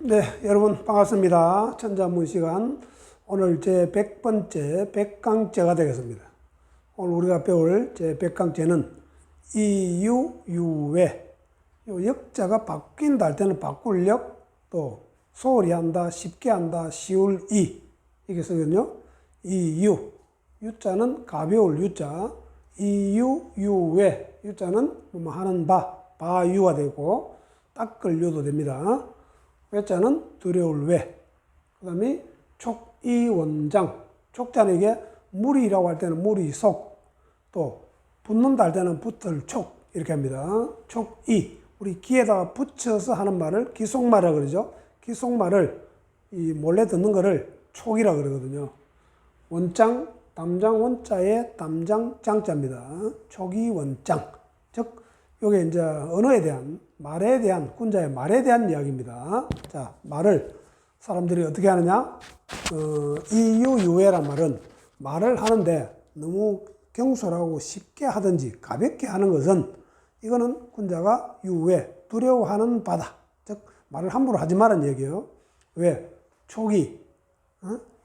네, 여러분 반갑습니다. 천자문 시간. 오늘 제 100번째 백강제가 되겠습니다. 오늘 우리가 배울 제 100강제는 이유, 유외. 요 역자가 바뀐다 할 때는 바꿀 역, 또 소홀히 한다, 쉽게 한다, 쉬울 이. 이게 쓰거든요. 이유. 유자는 가벼울 유자. 이유, 유외. 유자는 뭐 하는 바, 바유가 되고, 닦을 유도 됩니다. 외자는 두려울 외. 그 다음에 촉이원장. 촉자는 이게 무리라고 할 때는 무리 속, 또 붙는다 할 때는 붙을 촉, 이렇게 합니다. 촉이. 우리 기에다가 붙여서 하는 말을 기속말이라고 그러죠. 기속말을 이 몰래 듣는 거를 촉이라고 그러거든요. 원장, 담장 원자의 담장 장자입니다. 촉이 원장. 즉, 요게 이제 언어에 대한, 말에 대한, 군자의 말에 대한 이야기입니다. 자, 말을 사람들이 어떻게 하느냐? 이유, 유해란 말은 말을 하는데 너무 경솔하고 쉽게 하든지 가볍게 하는 것은 이거는 군자가 유해, 두려워하는 바다. 즉, 말을 함부로 하지 말라는 얘기예요. 왜? 촉이,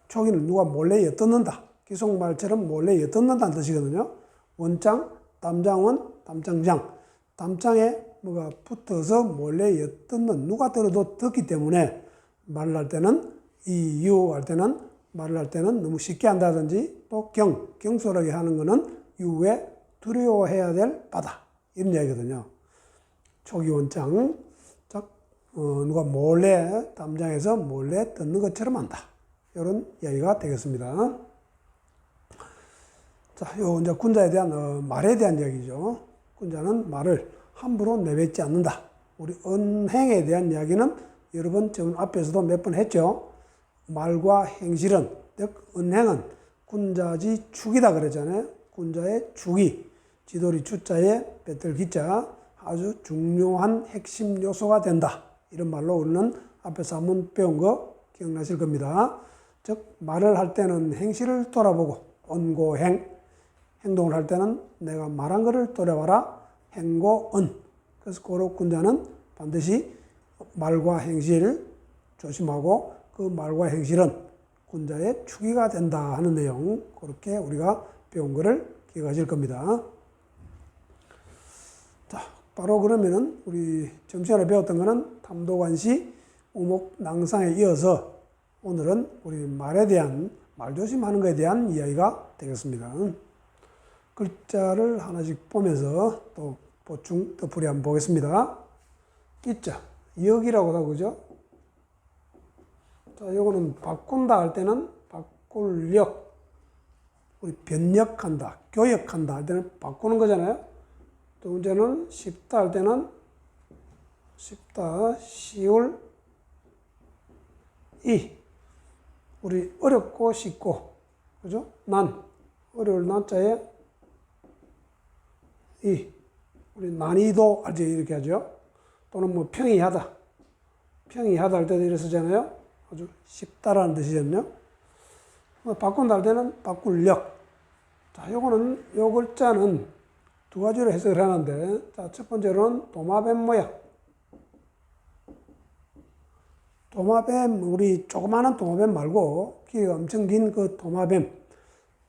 촉이는 누가 몰래 엿듣는다. 기속말처럼 몰래 엿듣는다는 뜻이거든요. 원장, 담장원, 담장장. 담장에 뭐가 붙어서 몰래 엿듣는, 누가 들어도 듣기 때문에 말을 할 때는 이유 할 때는 말을 할 때는 너무 쉽게 한다든지 또 경솔하게 하는 거는 유에 두려워해야 될 바다. 이런 이야기거든요. 초기 원장, 누가 몰래 담장에서 몰래 듣는 것처럼 한다. 이런 이야기가 되겠습니다. 자, 요 이제 군자에 대한 말에 대한 이야기죠. 군자는 말을 함부로 내뱉지 않는다. 우리 언행에 대한 이야기는 여러 번 전 앞에서도 몇 번 했죠. 말과 행실은, 즉 언행은 군자지 축이다 그랬잖아요. 군자의 축이 지도리 주자에 뱉을 기자 아주 중요한 핵심 요소가 된다. 이런 말로 우리는 앞에서 한번 배운 거 기억나실 겁니다. 즉 말을 할 때는 행실을 돌아보고 언고행, 행동을 할 때는 내가 말한 것을 돌아봐라. 행고언. 그래서 고로 군자는 반드시 말과 행실을 조심하고 그 말과 행실은 군자의 축이가 된다 하는 내용, 그렇게 우리가 배운 것을 기억하실 겁니다. 자, 바로 그러면은 우리 점심시간에 배웠던 거는 탐도관시, 우목낭상에 이어서 오늘은 우리 말에 대한, 말 조심하는 것에 대한 이야기가 되겠습니다. 글자를 하나씩 보면서 또 보충 덧풀이 한번 보겠습니다. 기자, 역이라고 하고 그죠? 자, 요거는 바꾼다 할 때는 바꿀 역. 우리 변역한다, 교역한다 할 때는 바꾸는 거잖아요. 두 번째는 쉽다 할 때는 쉽다, 쉬울 이. 우리 어렵고 쉽고, 그죠? 난, 어려울 난자에 이. 우리 난이도 알지? 이렇게 하죠. 또는 뭐 평이하다. 평이하다 할 때도 이렇게 쓰잖아요. 아주 쉽다라는 뜻이거든요. 바꾼다 할 때는 바꿀 역. 자, 요거는, 요 글자는 두 가지로 해석을 하는데, 자, 첫 번째로는 도마뱀 모양. 도마뱀, 우리 조그마한 도마뱀 말고, 귀가 엄청 긴 그 도마뱀.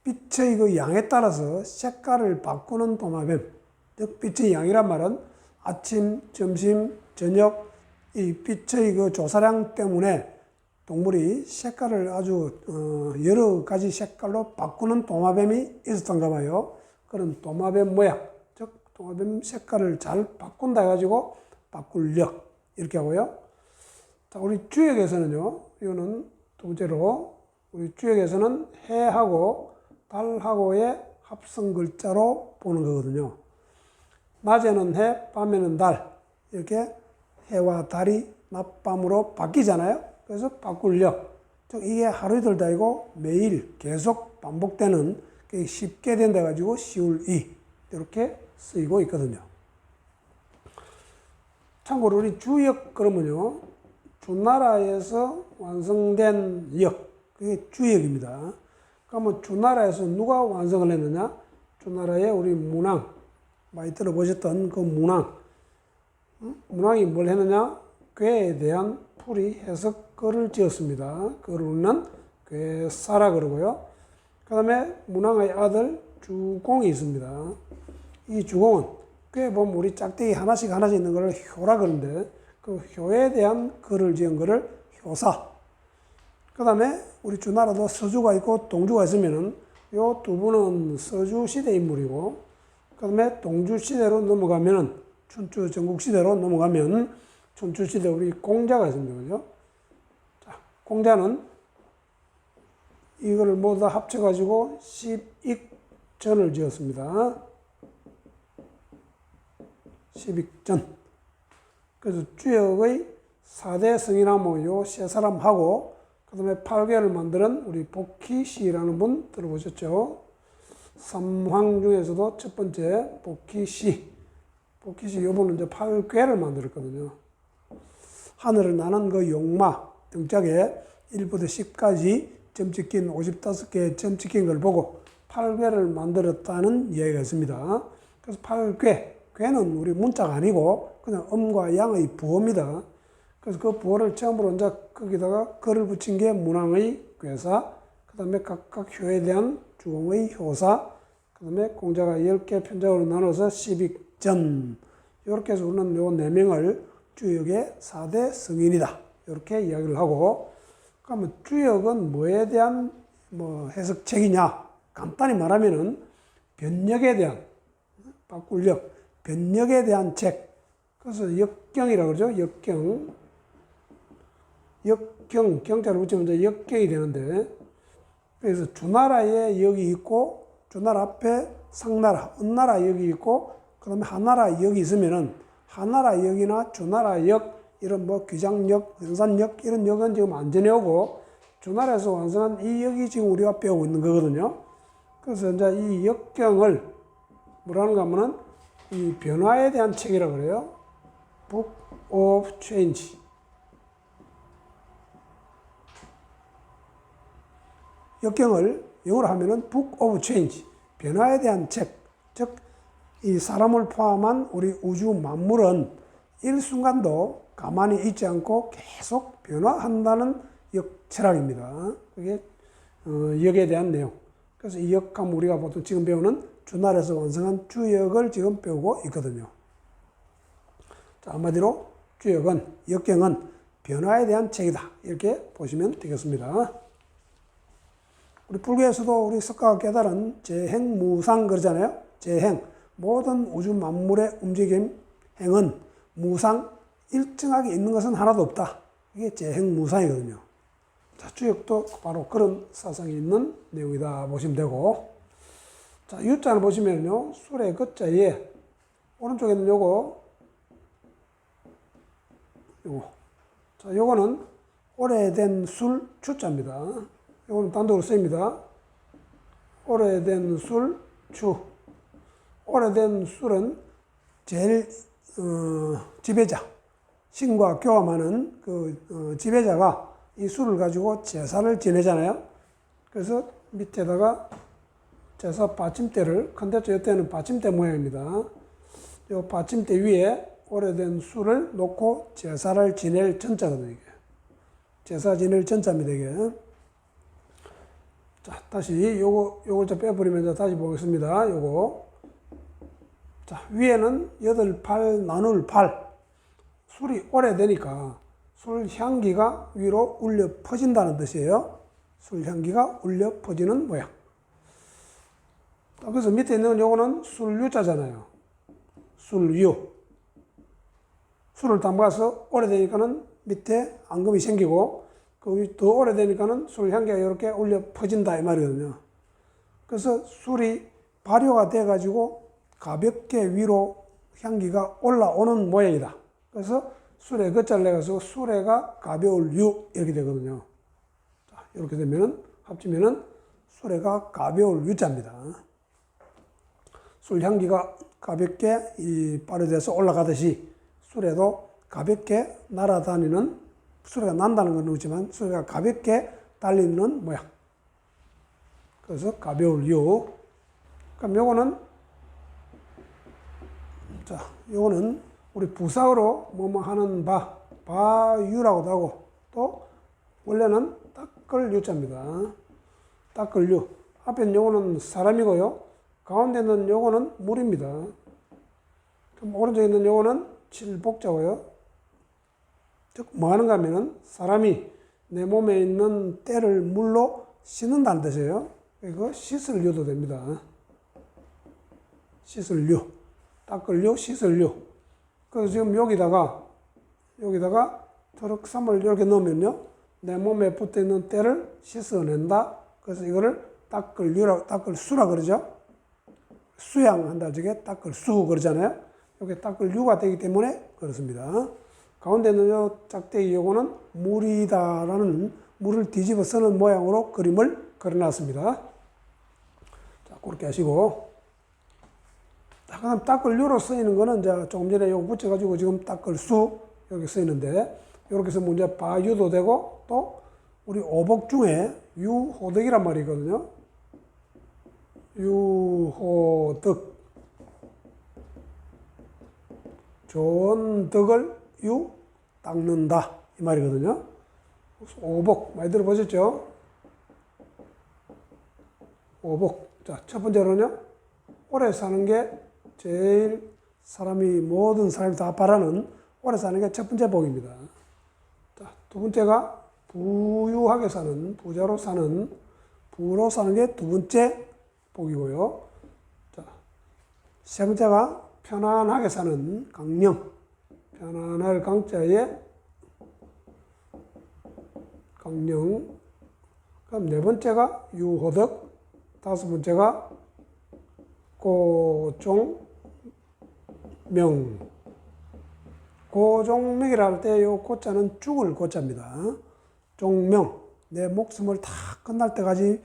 빛의 그 양에 따라서 색깔을 바꾸는 도마뱀. 즉, 빛의 양이란 말은 아침, 점심, 저녁, 이 빛의 그 조사량 때문에 동물이 색깔을 아주 여러 가지 색깔로 바꾸는 도마뱀이 있었던가 봐요. 그런 도마뱀 모양, 즉 도마뱀 색깔을 잘 바꾼다 해가지고 바꿀 력, 이렇게 하고요. 자, 우리 주역에서는요, 이거는 두 번째로 우리 주역에서는 해하고 달하고의 합성 글자로 보는 거거든요. 낮에는 해, 밤에는 달, 이렇게 해와 달이 낮밤으로 바뀌잖아요. 그래서 바꿀 역. 즉 이게 하루 이틀 다이고 매일 계속 반복되는, 쉽게 된다 가지고 쉬울 이, 이렇게 쓰이고 있거든요. 참고로 우리 주역 그러면요, 주나라에서 완성된 역, 그게 주역입니다. 그러면 주나라에서 누가 완성을 했느냐? 주나라의 우리 문왕, 많이 들어보셨던 그 문왕. 문왕이 뭘 했느냐? 괴에 대한 술이 해서 글을 지었습니다. 글을 우리는 괴사라 그러고요. 그 다음에 문왕의 아들 주공이 있습니다. 이 주공은 꽤 보면 우리 짝대기 하나씩 있는 것을 효라 그러는데 그 효에 대한 글을 지은 것을 효사. 그 다음에 우리 주나라도 서주가 있고 동주가 있으면은 요 두 분은 서주 시대 인물이고 그 다음에 동주 시대로 넘어가면은 춘추 전국 시대로 넘어가면 춘추 시대 우리 공자가 있습니다. 그죠? 자, 공자는 이거를 모두 다 합쳐가지고 10익전을 지었습니다. 10익전. 그래서 주역의 4대 성인하고 요 세 사람하고 그 다음에 8괴를 만드는 우리 복희시라는 분 들어보셨죠? 삼황 중에서도 첫 번째 복희시. 복희시 요번은 이제 8괴를 만들었거든요. 하늘을 나는 그 용마 등짝에 1부터 10까지 점 찍힌 55개의 점 찍힌 걸 보고 8괴를 만들었다는 이야기가 있습니다. 그래서 8괴, 괴는 우리 문자가 아니고 그냥 음과 양의 부호입니다. 그래서 그 부호를 처음으로 이제 거기다가 글을 붙인 게 문왕의 괴사, 그 다음에 각각 효에 대한 주공의 효사, 그 다음에 공자가 10개 편작으로 나눠서 10익전. 이렇게 해서 우리는 요 4명을 주역의 4대 성인이다. 이렇게 이야기를 하고, 그러면 주역은 뭐에 대한 해석책이냐? 간단히 말하면은 변역에 대한, 바꿀력, 변역에 대한 책. 그래서 역경이라고 그러죠. 역경. 역경, 경자를 붙이면 이제 역경이 되는데, 그래서 주나라에 역이 있고, 주나라 앞에 상나라, 은나라 역이 있고, 그 다음에 하나라 역이 있으면은, 하나라 역이나 주나라 역, 이런 귀장역, 연산역, 이런 역은 지금 안 전해오고, 주나라에서 완성한 이 역이 지금 우리가 배우고 있는 거거든요. 그래서 이제 이 역경을 뭐라는가 하면은, 이 변화에 대한 책이라고 그래요. Book of Change. 역경을 영어로 하면은 Book of Change, 변화에 대한 책. 즉, 이 사람을 포함한 우리 우주 만물은 일순간도 가만히 있지 않고 계속 변화한다는 역철학입니다. 그게 역에 대한 내용. 그래서 이 역하면 우리가 보통 지금 배우는 주나라에서 완성한 주역을 지금 배우고 있거든요. 자, 한마디로 주역은, 역경은 변화에 대한 책이다. 이렇게 보시면 되겠습니다. 우리 불교에서도 우리 석가가 깨달은 재행무상 그러잖아요. 재행. 모든 우주 만물의 움직임, 행은 무상, 일정하게 있는 것은 하나도 없다. 이게 재행무상이거든요. 자, 주역도 바로 그런 사상이 있는 내용이다 보시면 되고. 자, 유자를 보시면요. 술의 끝자에 오른쪽에는 요거. 자, 요거는 오래된 술 추자입니다. 요거는 단독으로 쓰입니다. 오래된 술 추. 오래된 술은 제일 지배자, 신과 교감하는 그 지배자가 이 술을 가지고 제사를 지내잖아요. 그래서 밑에다가 제사 받침대를, 근데 이때는 받침대 모양입니다. 이 받침대 위에 오래된 술을 놓고 제사를 지낼 전자거든요. 이게. 제사 지낼 전자입니다. 이게. 자, 다시 요걸 좀 빼버리면 다시 보겠습니다. 요거. 자, 위에는 8팔 나눌 8. 술이 오래되니까 술 향기가 위로 울려 퍼진다는 뜻이에요. 술 향기가 울려 퍼지는 모양. 그래서 밑에 있는 요거는 술유자잖아요. 술유. 술을 담가서 오래되니까는 밑에 앙금이 생기고, 더 오래되니까는 술 향기가 이렇게 울려 퍼진다 이 말이거든요. 그래서 술이 발효가 돼가지고 가볍게 위로 향기가 올라오는 모양이다. 그래서 술에 끝자를 내가지고 술에가 가벼울 유 이렇게 되거든요. 자, 이렇게 되면은 합치면은 술에가 가벼울 유자입니다. 술 향기가 가볍게 발효돼서 올라가듯이 술에도 가볍게 날아다니는, 술에가 난다는 건 없지만 술에가 가볍게 달리는 모양. 그래서 가벼울 유. 그럼 요거는, 자, 요거는 우리 부사어로 뭐뭐 하는 바, 바유라고도 하고 또 원래는 닦을 유자입니다. 닦을 유. 앞에 있는 요거는 사람이고요. 가운데 있는 요거는 물입니다. 그럼 오른쪽에 있는 요거는 칠복자고요. 즉, 뭐 하는가 하면은 사람이 내 몸에 있는 때를 물로 씻는다는 뜻이에요. 이거 씻을 유도 됩니다. 씻을 유. 닦을 유, 씻을 유. 그래서 지금 여기다가 트럭삼을 이렇게 넣으면요. 내 몸에 붙어 있는 때를 씻어낸다. 그래서 이거를 닦을 유라, 닦을 수라 그러죠. 수양한다. 저게 닦을 수 그러잖아요. 이게 닦을 유가 되기 때문에 그렇습니다. 가운데 있는 요 짝대기 요거는 물이다라는 물을 뒤집어 쓰는 모양으로 그림을 그려놨습니다. 자, 그렇게 하시고. 자, 그 다음 닦을 유로 쓰이는 거는 이제 조금 전에 요거 붙여가지고 지금 닦을 수 이렇게 쓰이는데, 이렇게 해서 문제 바유도 되고, 또 우리 어복 중에 유호덕이란 말이거든요. 유호덕. 좋은 덕을 유 닦는다. 이 말이거든요. 오복. 많이 들어보셨죠? 오복. 자, 첫 번째로는요. 오래 사는 게 제일 모든 사람이 다 바라는 오래 사는 게 첫 번째 복입니다. 자, 두 번째가 부유하게 사는, 부자로 사는, 부로 사는 게 두 번째 복이고요. 자, 세 번째가 편안하게 사는 강령. 편안할 강자에 강령. 그럼 네 번째가 유호덕. 다섯 번째가 고종명. 고종명이라 할 때 요 고자는 죽을 고자입니다. 종명. 내 목숨을 다 끝날 때까지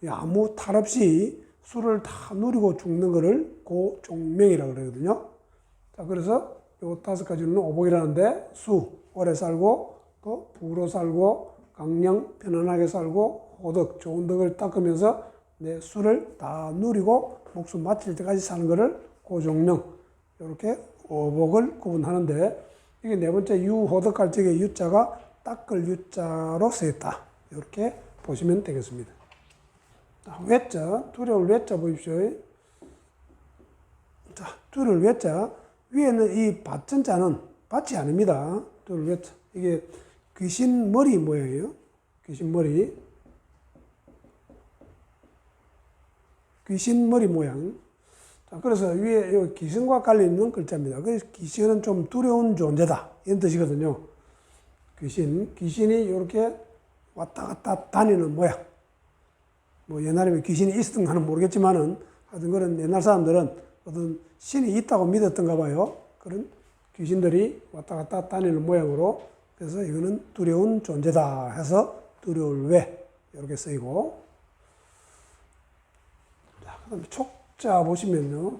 아무 탈 없이 술을 다 누리고 죽는 거를 고종명이라고 그러거든요. 자, 그래서 요 다섯 가지는 오복이라는데, 수, 오래 살고, 또 부로 살고, 강령, 편안하게 살고, 호덕, 좋은 덕을 닦으면서 내 술을 다 누리고 목숨 마칠 때까지 사는 거를 고종명, 이렇게 오복을 구분하는데, 이게 네 번째 유호덕 할 적에 유자가 닦을 유자로 쓰였다. 이렇게 보시면 되겠습니다. 자, 외자, 두려울 외자 보십시오. 자, 두려울 외자. 위에는 이 밭전자는 밭이 아닙니다. 두려울 외자. 이게 귀신 머리 모양이에요. 귀신 머리. 귀신 머리 모양. 자, 그래서 위에 이 귀신과 관련있는 글자입니다. 그래서 귀신은 좀 두려운 존재다. 이런 뜻이거든요. 귀신이 이렇게 왔다 갔다 다니는 모양. 뭐 옛날에 귀신이 있었던가는 모르겠지만은 하여튼 그런 옛날 사람들은 어떤 신이 있다고 믿었던가 봐요. 그런 귀신들이 왔다 갔다 다니는 모양으로, 그래서 이거는 두려운 존재다 해서 두려울 외 이렇게 쓰이고. 자, 그다음에 촉자 보시면요.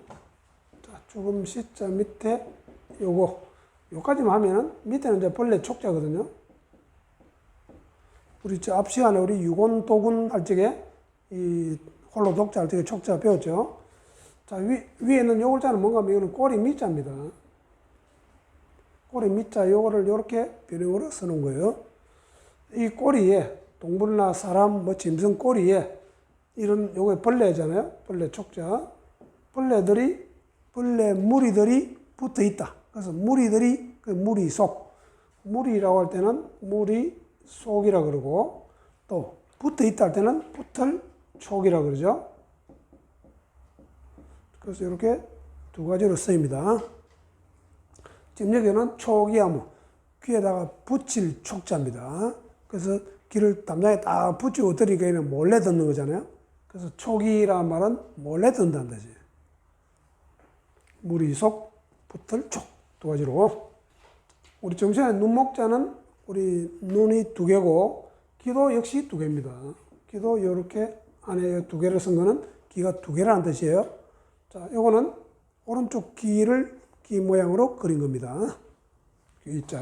자, 조금 시자 밑에 요까지만 하면은 밑에는 이제 본래 촉자거든요. 우리 앞 시간에 우리 유곤 도군 할 적에 이 홀로 독자 할 적에 촉자 배웠죠. 자, 위에는 요 글자는 뭔가 하면 이거는 꼬리 밑자입니다. 꼬리 밑자 요거를 이렇게 변형으로 써놓은 거예요. 이 꼬리에 동물이나 사람, 뭐 짐승 꼬리에 이런 요게 벌레잖아요. 벌레 촉자. 벌레 무리들이 붙어 있다. 그래서 무리들이 그 무리 속. 무리라고 할 때는 무리 속이라 그러고, 또 붙어 있다 할 때는 붙을 촉이라 그러죠. 그래서 이렇게 두 가지로 쓰입니다. 지금 여기는 촉이야 뭐 귀에다가 붙일 촉자입니다. 그래서 귀를 담장에 딱 붙이고 들이니까 몰래 듣는 거잖아요. 그래서 촉이라는 말은 몰래 듣는다는 뜻이에요. 무리 속, 붙을 촉. 두 가지로. 우리 정신의 눈목자는 우리 눈이 두 개고, 귀도 역시 두 개입니다. 귀도 이렇게 안에 두 개를 쓴 거는 귀가 두 개라는 뜻이에요. 자, 요거는 오른쪽 귀 모양으로 그린 겁니다. 귀자.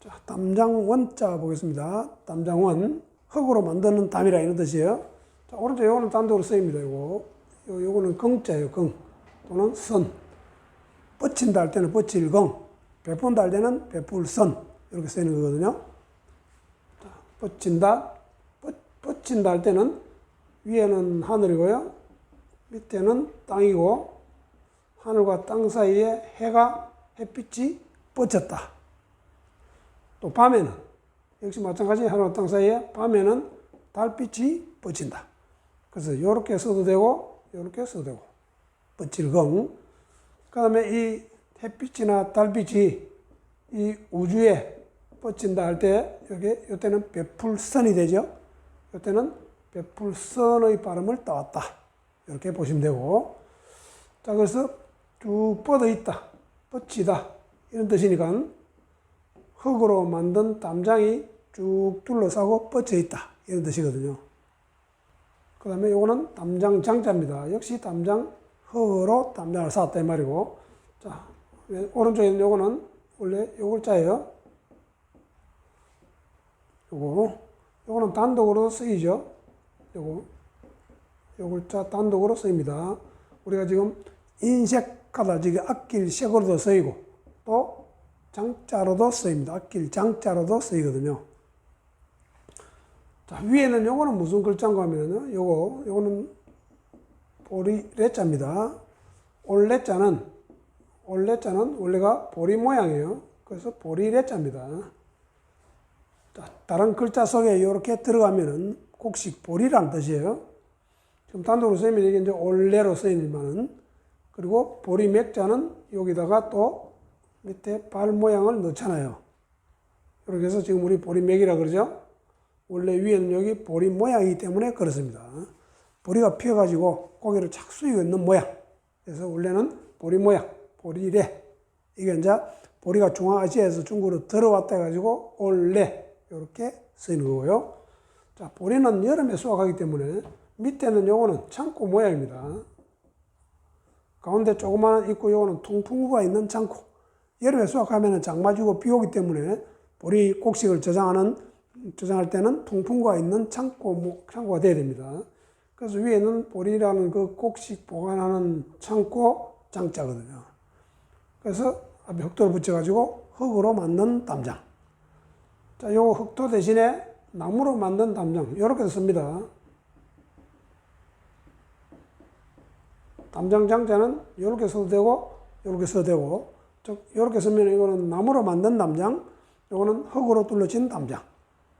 자, 담장원자 보겠습니다. 담장원. 흙으로 만드는 담이라 이런 뜻이에요. 자, 오른쪽 요거는 단독으로 쓰입니다. 요거는 긍자예요. 긍. 또는 선. 뻗친다 할 때는 뻗칠긍. 베푼다 할 때는 베풀선 이렇게 쓰이는 거거든요. 자, 뻗친다. 뻗친다 할 때는 위에는 하늘이고요. 밑에는 땅이고 하늘과 땅 사이에 햇빛이 뻗쳤다. 또 밤에는 역시 마찬가지 하늘과 땅 사이에 밤에는 달빛이 뻗친다. 그래서 이렇게 써도 되고 이렇게 써도 되고 뻗칠경. 그 다음에 이 햇빛이나 달빛이 이 우주에 뻗친다 할 때 이때는 베풀선이 되죠. 이때는 베풀선의 발음을 따왔다. 이렇게 보시면 되고, 자, 그래서 쭉 뻗어 있다, 뻗치다 이런 뜻이니까 흙으로 만든 담장이 쭉 둘러싸고 뻗쳐 있다 이런 뜻이거든요. 그 다음에 요거는 담장 장자입니다. 역시 담장 흙으로 담장을 쌓았다 이 말이고, 자, 오른쪽에 있는 요거는 원래 요 글자예요. 요거는 단독으로 쓰이죠. 요 글자 단독으로 쓰입니다. 우리가 지금 인색하다, 지금 아낄 색으로도 쓰이고, 또 장자로도 쓰입니다. 아낄 장자로도 쓰이거든요. 자, 위에는 요거는 무슨 글자인가 하면요. 요거는 보리래자입니다. 올래자는 원래가 보리 모양이에요. 그래서 보리래자입니다. 자, 다른 글자 속에 이렇게 들어가면은 곡식 보리란 뜻이에요. 지금 단독으로 쓰이면 이게 이제 올레로 쓰이지만은, 그리고 보리 맥자는 여기다가 또 밑에 발 모양을 넣잖아요. 이렇게 해서 지금 우리 보리 맥이라 그러죠. 원래 위에는 여기 보리 모양이기 때문에 그렇습니다. 보리가 피어가지고 고개를 착 숙이고 있는 모양. 그래서 원래는 보리 모양, 보리래. 이게 이제 보리가 중앙아시아에서 중국으로 들어왔다 해가지고 올레 이렇게 쓰이는 거고요. 자, 보리는 여름에 수확하기 때문에 밑에는 요거는 창고 모양입니다. 가운데 조그마한 있고 요거는 통풍구가 있는 창고. 여름에 수확하면 장마 주고 비 오기 때문에 보리 곡식을 저장할 때는 통풍구가 있는 창고가 돼야 됩니다. 그래서 위에는 보리라는 그 곡식 보관하는 창고 장자거든요. 그래서 앞에 흙돌을 붙여가지고 흙으로 만든 담장. 자, 요 흙도 대신에 나무로 만든 담장. 이렇게 씁니다. 담장 장자는 이렇게 써도 되고, 이렇게 써도 되고, 즉, 이렇게 쓰면 이거는 나무로 만든 담장, 이거는 흙으로 둘러진 담장.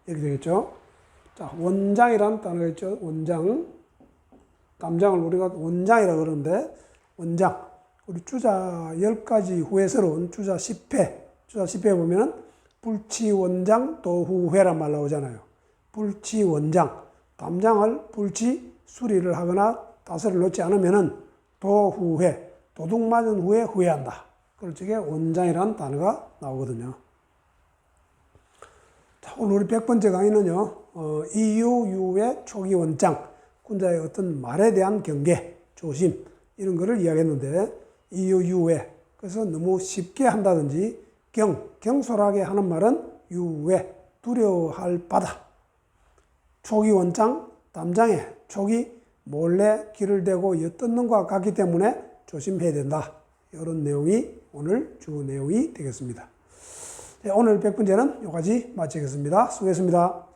이렇게 되겠죠. 자, 원장이라는 단어가 있죠. 원장. 담장을 우리가 원장이라고 그러는데, 원장. 우리 주자 10가지 후회스러운 주자 10회 보면은 불치원장 도후회란 말 나오잖아요. 불치원장. 담장을 불치 수리를 하거나 다스를 놓지 않으면은 도후회. 도둑 맞은 후에 후회한다. 그럴 적에 원장이라는 단어가 나오거든요. 자, 오늘 우리 100번째 강의는요, 이유유의 초기 원장, 군자의 어떤 말에 대한 경계, 조심, 이런 거를 이야기했는데, 이유유의. 그래서 너무 쉽게 한다든지, 경솔하게 하는 말은 유의, 두려워할 바다. 초기 원장, 담장에 촉이 몰래 길을 대고 엿듣는 것과 같기 때문에 조심해야 된다. 이런 내용이 오늘 주 내용이 되겠습니다. 네, 오늘 100번째는 여기까지 마치겠습니다. 수고했습니다.